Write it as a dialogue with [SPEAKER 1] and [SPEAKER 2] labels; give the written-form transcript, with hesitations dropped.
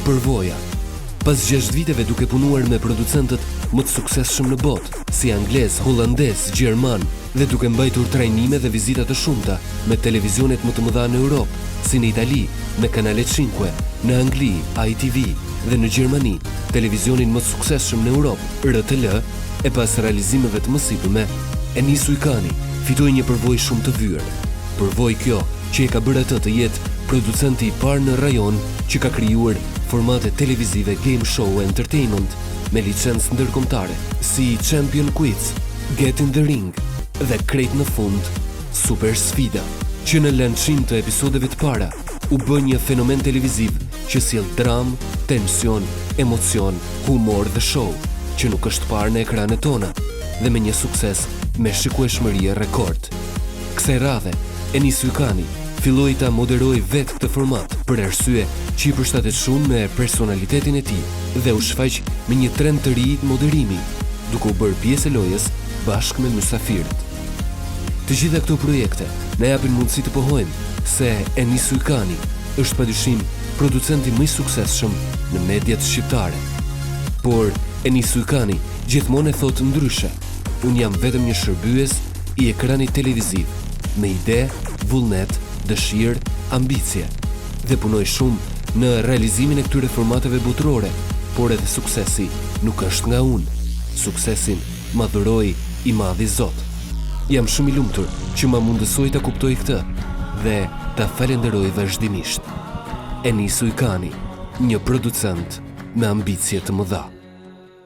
[SPEAKER 1] përvoja. Pas 6 viteve duke punuar me producentët më të suksesshëm në botë, si anglez, holandez, gjerman, dhe duke mbajtur trajnime dhe vizita të shumta me televizionet më të mëdha në Europë, si në Itali, me Canale 5, në Angli, ITV, dhe në Gjermani, televizionin më të suksesshëm në Europë, RTL, e pas realizimeve të mësipërme, Enis Ujkani fitoi një përvojë shumë të vyer. Përvojë kjo që e ka bërë atë të jetë producenti i parë në rajon që ka krijuar formate televizive game show entertainment me licencë ndërkombëtare, si Champion Quiz, Get in the Ring dhe krejt në fund Super Sfida, që në lançim të episodeve të para u bë një fenomen televiziv që sjell dramë, tension, emocion, humor dhe show, që nuk është parë në ekranet tona dhe me një sukses me shikueshmëri rekord. Kësaj radhe, Enis Ujkani filloi ta moderoj vetë këtë format për arsye që i përshtatet shumë me personalitetin e tij dhe u shfaq me një trend të ri moderimi, duke u bërë pjesë e lojës bashkë me mysafirët. Të gjitha këto projekte na japin mundësi të pohojmë se Enis Ujkani është padyshim producenti më i suksesshëm në mediat shqiptare. Por Enis Ujkani gjithmonë e thotë ndryshe: unë jam vetëm një shërbyes i ekranit televiziv, me ide, vullnet, dëshirë, ambicie, dhe punoj shumë në realizimin e këtyre formateve botërore, por edhe suksesi nuk është nga unë. Suksesin ma dhuroi i madhi Zot. Jam shumë i lumtur që ma mundësoj ta kuptoj këtë dhe ta falenderoj vazhdimisht. Enis Ujkani, një producent me ambicie të mëdha.